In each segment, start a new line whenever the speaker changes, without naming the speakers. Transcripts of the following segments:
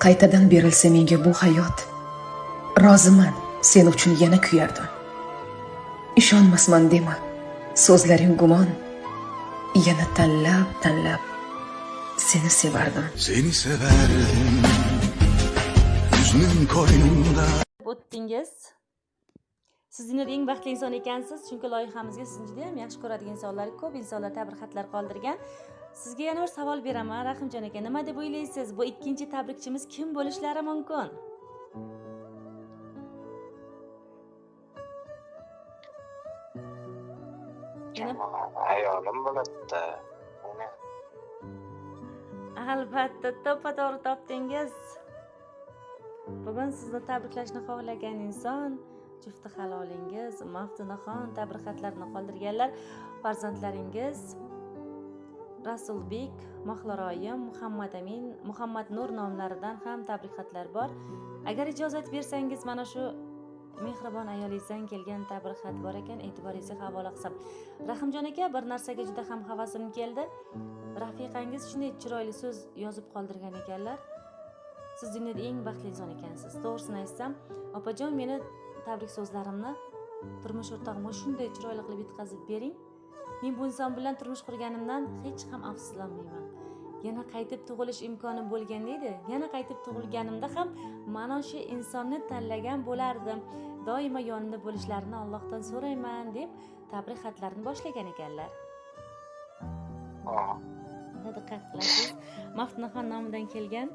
qaytadan berilsa menga bu hayot, roziman sen uchun yana kuyardim. Ishonmasman dema, so'zlaring gumon, yana tanlab seni sevardim.
Seni severdim, hüznün koynunda.
O'tdingiz. Siz dunyoda eng baxtli inson ekansiz, chunki loyihamizga sizni juda ham yaxshi ko'radigan insonlar ko'p, insonlar tabrik xatlar qoldirgan. Sizga yana bir savol beraman, Rahimjon aka. Nima deb o'ylaysiz? Bu ikkinchi tabrikchimiz kim bo'lishlari mumkin?
Ayolim bo'ladi-da.
Albatta, to'g'ri topdingiz. Bugun sizni tabriklashni xohlagan inson jufti halolingiz Maftunaxon tabrik xatlarini qoldirganlar. Farzandlaringiz Rasulbek, Mahloroyim, Muhammad Amin, Muhammad Nur nomlaridan ham tabrik xatlar bor. Agar ijozat bersangiz, mana shu mehribon ayolingizdan kelgan tabrik xat bor ekan, e'tiboringizga havola qilsam. Rahimjon aka, bir narsaga juda ham havasim keldi. Rafiqangiz shunday chiroyli so'z yozib qoldirgan ekanlar. Siz dunyoda eng baxtli inson ekansiz. To'g'risini aytsam, opajon, meni tabrik so'zlarimni turmush o'rtog'imga shunday chiroyli qilib yetkazib bering. Men bu inson bilan turmush qurganimdan hech ham afsuslanmayman. Yana qaytib tug'ilish imkonim bo'lganda edi, yana qaytib tug'ilganimda ham mana shu insonni tanlagan bo'lardim. Doimo yonimda bo'lishlarini Allohdan so'rayman deb tabrik xatlarini boshlagan ekanlar. Diqqat qilasiz. Maftunaxon nomidan kelgan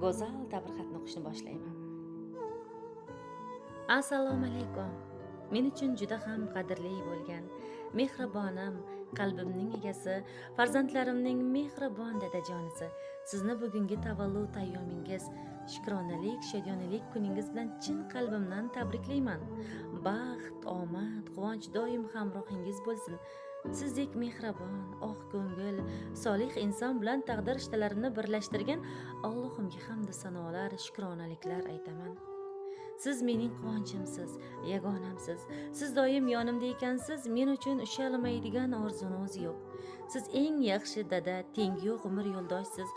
go'zal tabrik xatni o'qishni boshlayman. Assalomu alaykum. Men uchun juda ham qadrli bo'lgan mehribonim, qalbimning egasi, farzandlarimning mehribon dadajonisi. Sizni bugungi tavallud ayyomingiz, shukronalik, shodiyonalik kuningiz bilan chin qalbimdan tabriklayman. Baxt, omad, quvonch doim hamrohingiz bo'lsin. Sizdek mehribon, oq ko'ngil, solih inson bilan taqdir ishtalarini birlashtirgan Allohimga hamd sanolar, shukronaliklar aytaman. Siz mening quvonchimsiz, yagonamsiz. Siz doim yonimda ekansiz, men uchun ushalmaydigan orzungiz yo'q. Siz eng yaxshi dada, tengi yo'q umr yo'ldoshsiz.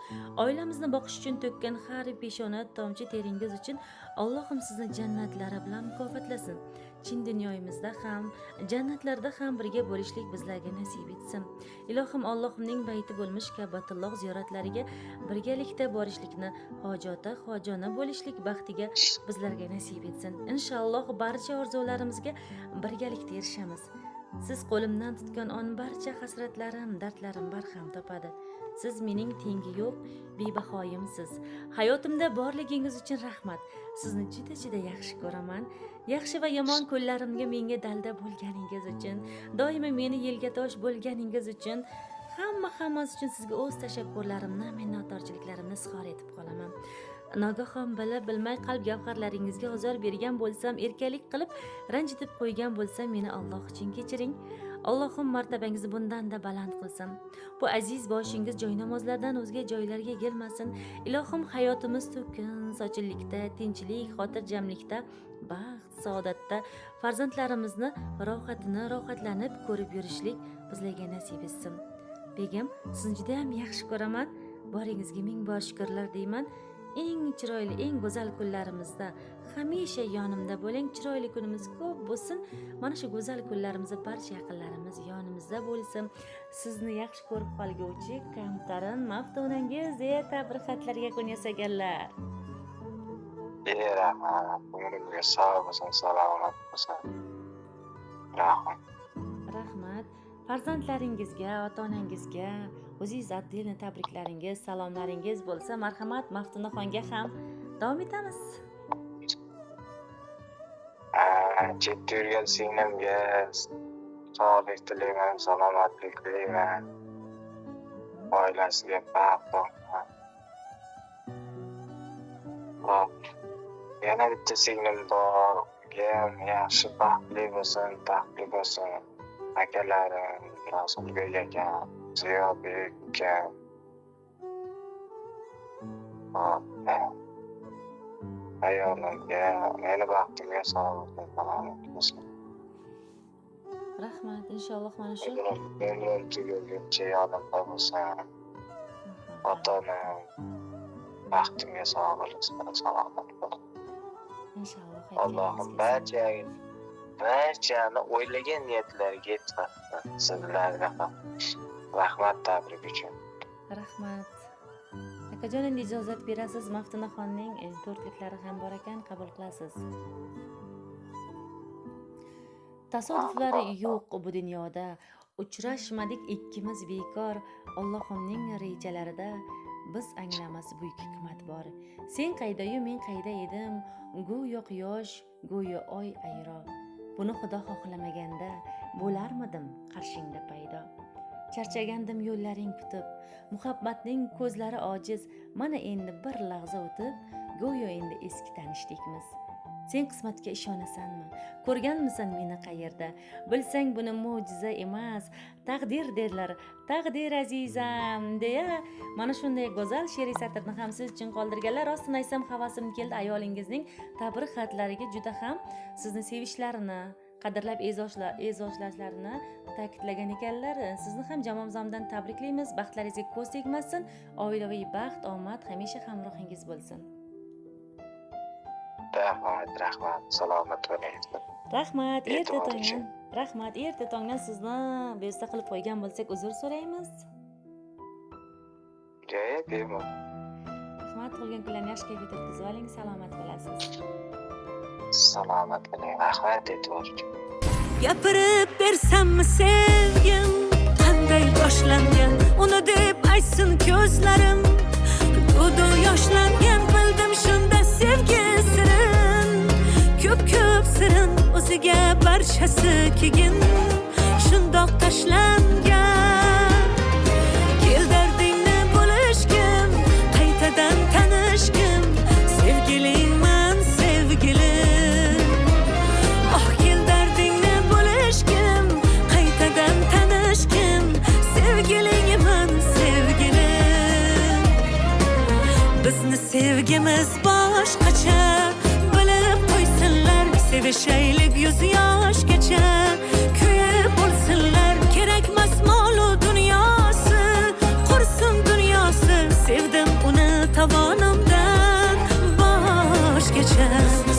Oilamizni boqish uchun to'kkan har peshona tomchi teringiz uchun Allohim sizni jannatlari bilan mukofotlasin. Chin dunyoyimizda ham, jannatlarda ham birga bo'lishlik bizlarga nasib etsin. Ilohim Allohimning bayti bo'lmish Ka'batulloh ziyoratlariga birgalikda borishlikni, hojota hojona bo'lishlik baxtiga bizlarga nasib etsin. Inshaalloh barcha orzularimizga birgalikda erishamiz. Siz qo'limdan tutgan on barcha hasratlarim, dardlarim barham topadi. Siz mening tengi yo'q, bebahoyimsiz. Hayotimda borligingiz uchun rahmat. Sizni juda yaxshi ko'raman. Yaxshi va yomon kunlarimga menga dalda bo'lganingiz uchun, doimo meni yelkatosh bo'lganingiz uchun, hammasi uchun sizga o'z tashakkurlarimni, minnatdorchiliklarimni izhor etib qolaman. Nogahon bilmay qalb gavharlaringizga ozor bergan bo'lsam, erkalik qilib ranjitib qo'ygan bo'lsam, meni Alloh uchun kechiring. Allohim martabangizni bundan-da baland qilsin. Bu aziz boshingiz joy namozlardan o'zga joylarga kelmasin. Ilohim hayotimiz to'kin, sochillikda, tinchlik, xotirjamlikda, baxt, saodatda farzandlarimizni rohatlanib ko'rib yurishlik bizlarga nasib etsin. Begim, sizni juda ham yaxshi ko'raman. Boringizga ming bor shukrlar deyman. Eng chiroyli, eng go'zal kunlarimizda hamisha yonimda bo'ling. Chiroyli kunimiz ko'p bo'lsin. Mana shu go'zal kunlarimizda barcha yaqinlarimiz yonimizda bo'lsin. Sizni yaxshi ko'rib qolguvchi kamtarin Maftunangiz deya tabrik xatlarga yakun yasaganlar.
Rahmat. Umrimizga sog' bo'lsin, salomat bo'lsin.
Rahmat. Farzandlaringizga, ota-onangizga o'zingiz atdilni tabriklaringiz, salomlaringiz bo'lsa, marhamat Maftunaxonga ham davom etamiz.
Chetda yurgan singlimga sog'lik tilayman, salomatlik tilayman. Oilasiga baxt topsin. Yana bitta singlim bor, yaxshi baxtli bo'lsin, akalarim, Rasulbek aka, Ziyobek aka. Ayolimga, meni baxtimga sog'lik bo'lsin.
Rahmat, inshaalloh mana shu
Umrim tugaguncha yonimda bo'lsin. Ota-onam, Baxtimga sog' bo'lsin, salomat bo'ling.
Inshaalloh
Allohim barchani o'ylagan niyatlariga yetkazsin. Sizlarga ham rahmat, tabrik uchun.
Rahmat. Akajon, endi ijozat berasiz, Maftunaxonning to'rtliklari ham bor ekan, qabul qilasiz. Tasodiflar yo'q bu dunyoda, uchrashmadik ikkimiz bekor. Allohimning rejalarida biz anglamas buyuk hikmat bor. Sen qaydayu men qayda edim, go'yo quyosh, go'yo oy ayro. Buni Xudo xohlamaganda bo'larmidim qarshingda paydo. Charchagandim yo'llaring kutib, muhabbatning ko'zlari ojiz. Mana endi bir lahza o'tib, go'yo endi eski tanishdikmiz. Sen qismatga ishonasanmi? Ko'rganmisan meni qayerda? Bilsang buni mo'jiza emas, taqdir derlar. Taqdir azizam deya mana shunday go'zal she'riy satrni ham siz uchun qoldirganlar. Rostini aytsam, havasim keldi ayolingizning tabrik xatlariga. Juda ham sizni sevishlarini, qadrlab e'zozlashlarini ta'kidlagan ekanlar. Sizni ham jamomzamdan tabriklaymiz. Baxtlaringizga ko'z tegmasin. Oilaviy baxt, omad hamisha hamrohingiz bo'lsin.
Rahmat, salomat bo'ling.
Rahmat, erta
E'tibor
tongdan.
uchun.
Rahmat, erta tongdan sizni bezovta qilib qo'ygan bo'lsak, uzr so'raymiz.
Bemalol.
Rahmat, qolgan kunlarni yaxshi kayfiyat o'tkazib oling, salomat bo'lasiz.
Salomat bo'ling. Rahmat, e'tibor uchun.
Gapirib bersammi sevgim qanday boshlangan, uni deb aytsin ko'zlarim. To'du yoshlangan, bildim shunda sevgi sirin. Ko'p sirin o'ziga barchasi kegin, shundoq tashlangan. Kel dardingni bo'lishgim, qaytadan tanishgim, sevgilingman sevgilim. Oh, kel dardingni bo'lishgim, qaytadan tanishgim, sevgilingman sevgilim. Bizni sevgimiz boshqacha, bilib qo'ysinlar, sevishaylik yuz yoshgacha. Kuyib bo'lsinlar, kerakmas molu dunyosi, qursin dunyosi, sevdim uni tovonimdan boshgacha.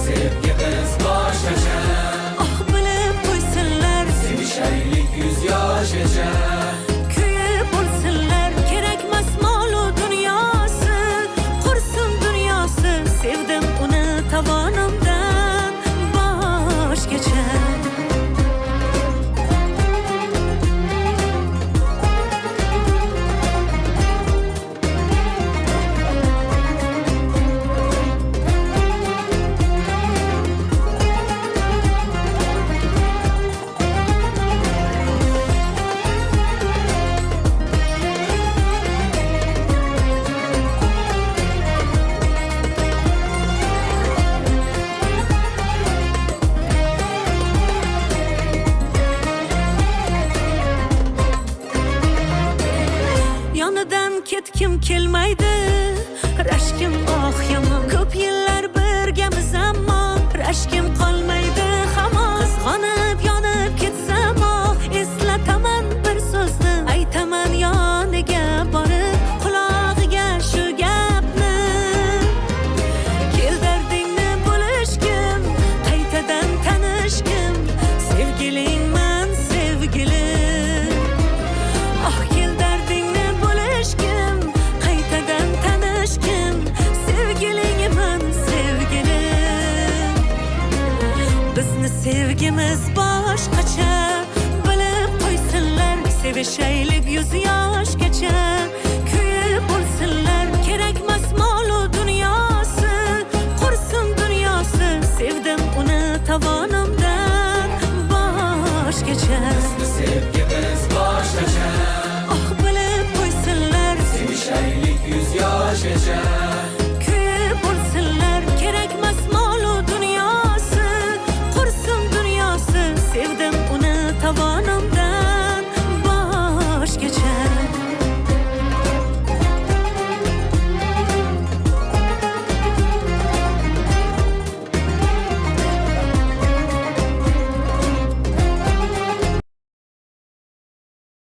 Sevgimiz boshqacha,
Oh, bilib qo'ysinlar,
sevishaylik yuz yoshgacha.
kuyib bo'lsinlar, kerakmas molu dunyosi, qursin dunyosi, sevdim uni tovonimdan boshgacha. Yonidan ketkim kelmaydi, rashkim oh yomon. Ko'p yillar birgamiz ammo rashkim qolmaydi hamon. Qizg'onib yonib ketsam, eslataman bir so'zni, aytaman yoniga borib qulog'iga shu gapni. Kel dardingni bo'lishgim, qaytadan tanishgim, sevgilingman sevgilim. Oh, kel dardingni bo'lishgim, qaytadan tanishgim, sevgilingman sevgilim. Bizni sevgimiz boshqacha, bilib qo'ysinlar, sevishaylik yuz yoshgacha.